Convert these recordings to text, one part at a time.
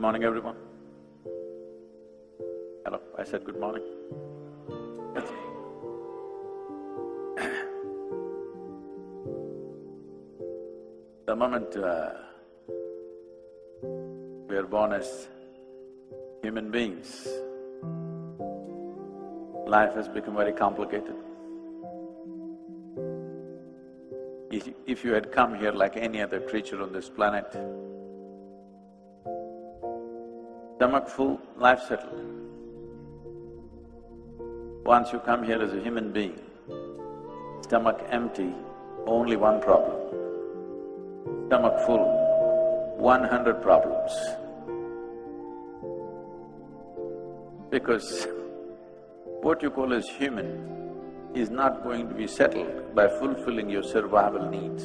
morning, everyone. Hello, I said good morning. The moment we are born as human beings, life has become very complicated. If you had come here like any other creature on this planet, stomach full, life settled. Once you come here as a human being, stomach empty, only one problem. Stomach full, 100 problems. Because what you call as human is not going to be settled by fulfilling your survival needs.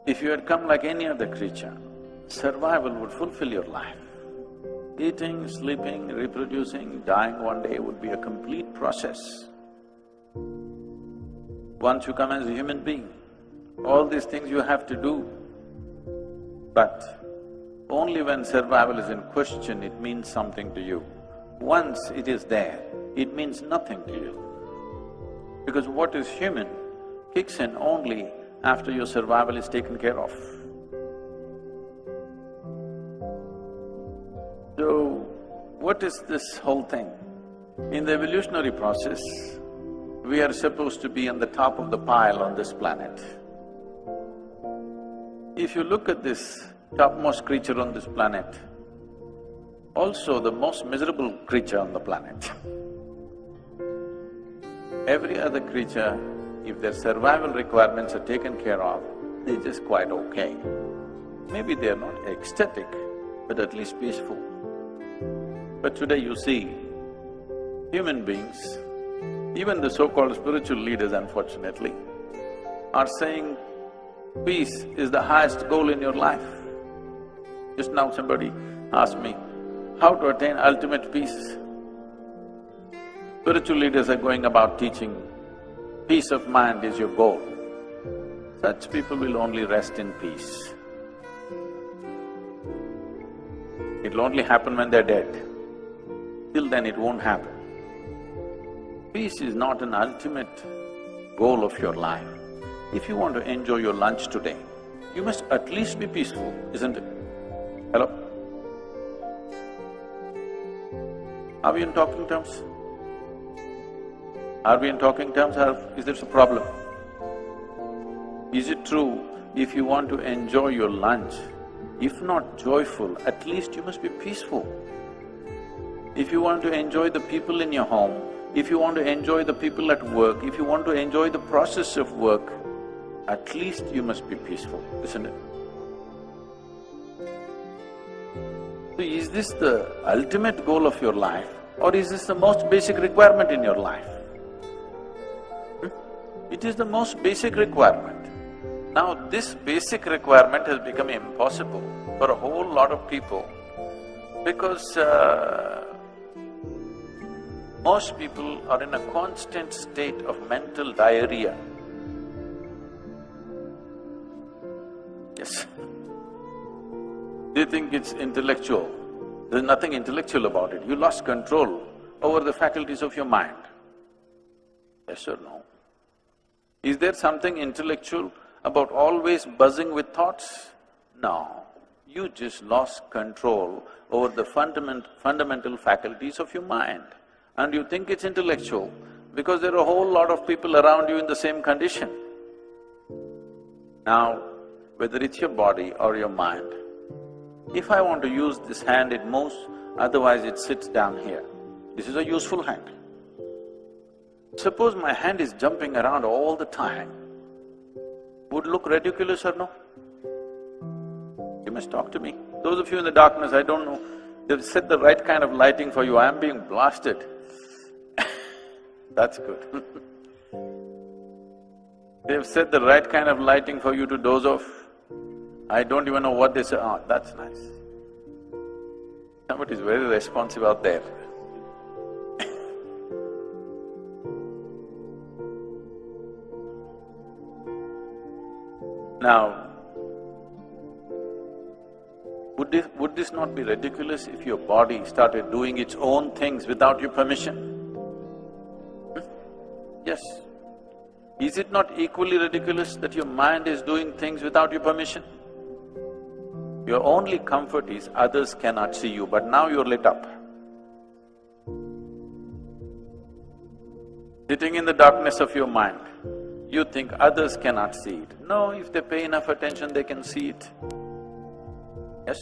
If you had come like any other creature, survival would fulfill your life. Eating, sleeping, reproducing, dying one day would be a complete process. Once you come as a human being, all these things you have to do, but only when survival is in question, it means something to you. Once it is there, it means nothing to you. Because what is human kicks in only after your survival is taken care of. So, what is this whole thing? In the evolutionary process, we are supposed to be on the top of the pile on this planet. If you look at this topmost creature on this planet, also the most miserable creature on the planet. Every other creature, if their survival requirements are taken care of, they're just quite okay. Maybe they're not ecstatic, but at least peaceful. But today you see, human beings, even the so-called spiritual leaders unfortunately, are saying peace is the highest goal in your life. Just now somebody asked me, how to attain ultimate peace? Spiritual leaders are going about teaching, peace of mind is your goal. Such people will only rest in peace. It'll only happen when they're dead. Till then it won't happen. Peace is not an ultimate goal of your life. If you want to enjoy your lunch today, you must at least be peaceful, isn't it? Hello? Are we in talking terms? Are we in talking terms or is there a problem? Is it true, if you want to enjoy your lunch, if not joyful, at least you must be peaceful? If you want to enjoy the people in your home, if you want to enjoy the people at work, if you want to enjoy the process of work, at least you must be peaceful, isn't it? So is this the ultimate goal of your life or is this the most basic requirement in your life? It is the most basic requirement. Now this basic requirement has become impossible for a whole lot of people because most people are in a constant state of mental diarrhea. Yes. They think it's intellectual. There's nothing intellectual about it. You lost control over the faculties of your mind. Yes or no? Is there something intellectual about always buzzing with thoughts? No. You just lost control over the fundamental faculties of your mind. And you think it's intellectual because there are a whole lot of people around you in the same condition. Now, whether it's your body or your mind, if I want to use this hand, it moves, otherwise it sits down here. This is a useful hand. Suppose my hand is jumping around all the time, would look ridiculous or no? You must talk to me. Those of you in the darkness, I don't know, they've set the right kind of lighting for you, I am being blasted. That's good. They've set the right kind of lighting for you to doze off. I don't even know what they say, oh, that's nice. Somebody's very responsive out there. Now, would this not be ridiculous if your body started doing its own things without your permission? Yes. Is it not equally ridiculous that your mind is doing things without your permission? Your only comfort is others cannot see you, but now you're lit up. Sitting in the darkness of your mind, you think others cannot see it. No, if they pay enough attention, they can see it. Yes?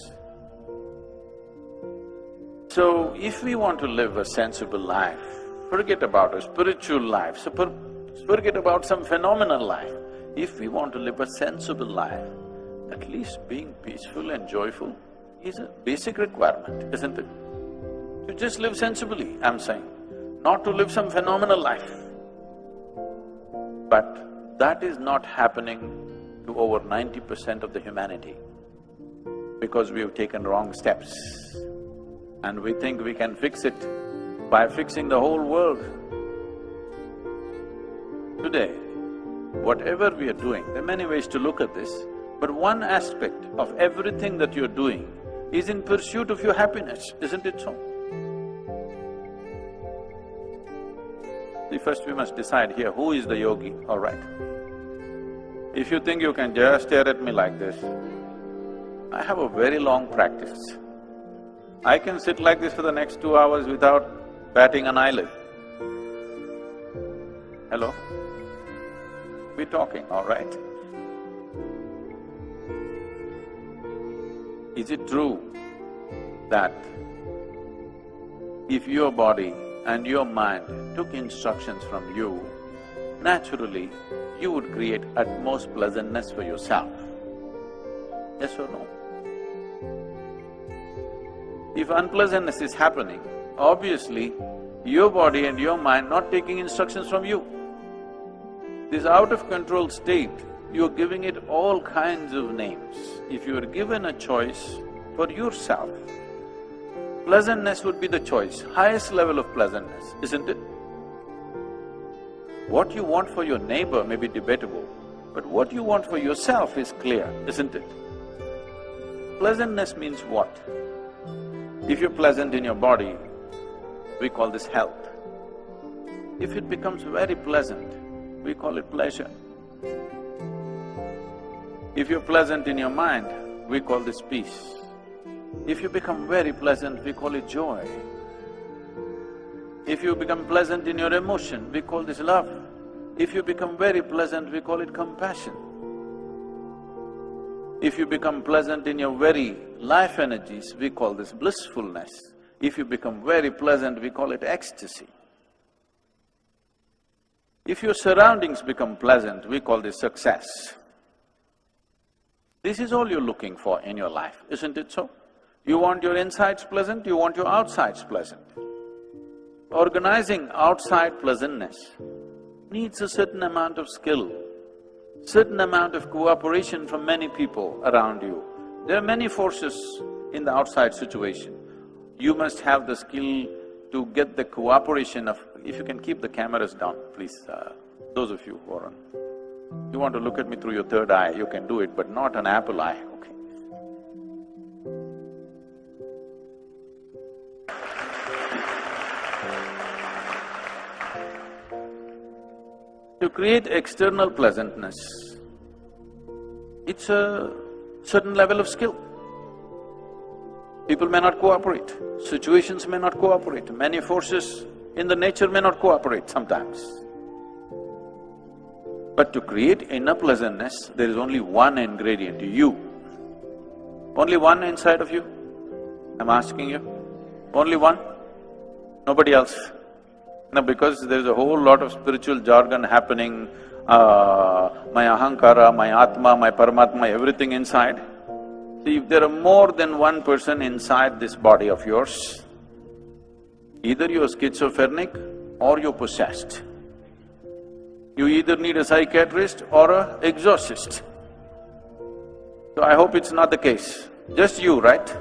So, if we want to live a sensible life, forget about a spiritual life, forget about some phenomenal life. If we want to live a sensible life, at least being peaceful and joyful is a basic requirement, isn't it? To just live sensibly, I'm saying, not to live some phenomenal life. But that is not happening to over 90% of the humanity because we have taken wrong steps and we think we can fix it by fixing the whole world. Today, whatever we are doing, there are many ways to look at this, but one aspect of everything that you're doing is in pursuit of your happiness, isn't it so? See, first we must decide here, who is the yogi, all right? If you think you can just stare at me like this, I have a very long practice. I can sit like this for the next 2 hours without batting an eyelid. Hello? We're talking, all right? Is it true that if your body and your mind took instructions from you, naturally you would create utmost pleasantness for yourself? Yes or no? If unpleasantness is happening, obviously your body and your mind not taking instructions from you. This out-of-control state, you're giving it all kinds of names. If you are given a choice for yourself, pleasantness would be the choice, highest level of pleasantness, isn't it? What you want for your neighbor may be debatable, but what you want for yourself is clear, isn't it? Pleasantness means what? If you're pleasant in your body, we call this health. If it becomes very pleasant, we call it pleasure. If you're pleasant in your mind, we call this peace. If you become very pleasant, we call it joy. If you become pleasant in your emotion, we call this love. If you become very pleasant, we call it compassion. If you become pleasant in your very life energies, we call this blissfulness. If you become very pleasant, we call it ecstasy. If your surroundings become pleasant, we call this success. This is all you're looking for in your life, isn't it so? You want your insides pleasant, you want your outsides pleasant. Organizing outside pleasantness needs a certain amount of skill, certain amount of cooperation from many people around you. There are many forces in the outside situation. You must have the skill to get the cooperation of… If you can keep the cameras down, please, those of you who are on… You want to look at me through your third eye, you can do it, but not an apple eye, okay? To create external pleasantness, it's a certain level of skill. People may not cooperate, situations may not cooperate, many forces in the nature may not cooperate sometimes. But to create inner pleasantness, there is only one ingredient, you. Only one inside of you, I'm asking you. Only one? Nobody else. Now, because there is a whole lot of spiritual jargon happening, my ahankara, my atma, my paramatma, everything inside. See, if there are more than one person inside this body of yours, either you're schizophrenic or you're possessed. You either need a psychiatrist or an exorcist. So I hope it's not the case. Just you, right?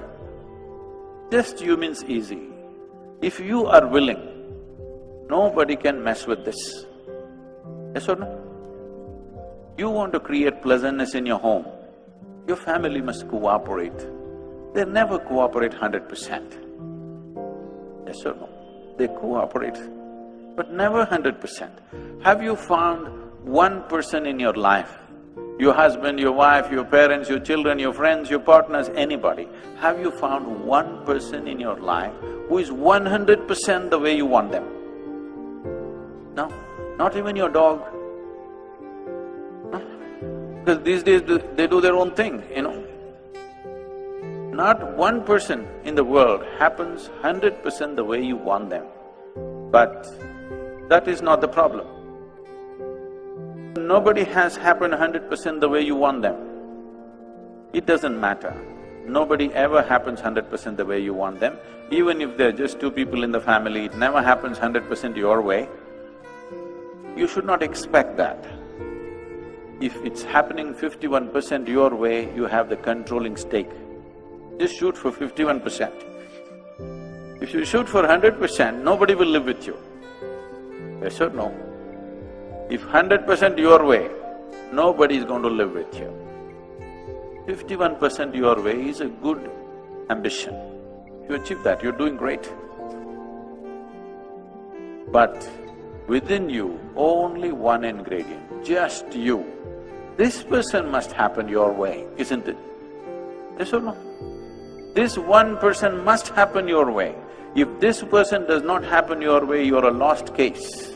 Just you means easy. If you are willing, nobody can mess with this. Yes or no? You want to create pleasantness in your home, your family must cooperate. they never cooperate 100%. Yes or no? They cooperate, but never 100%. Have you found one person in your life, your husband, your wife, your parents, your children, your friends, your partners, anybody, have you found one person in your life who is 100% the way you want them? No, not even your dog. No? Because these days they do their own thing, you know. Not one person in the world happens 100% the way you want them. But that is not the problem. Nobody has happened 100% the way you want them. It doesn't matter. Nobody ever happens 100% the way you want them. Even if there are just two people in the family, it never happens 100% your way. You should not expect that. If it's happening 51% your way, you have the controlling stake. Just shoot for 51%. If you shoot for 100%, nobody will live with you. Yes or no? If 100% your way, nobody is going to live with you. 51% your way is a good ambition. If you achieve that, you're doing great. But within you, only one ingredient, just you. This person must happen your way, isn't it? Yes or no? This one person must happen your way. If this person does not happen your way, you're a lost case.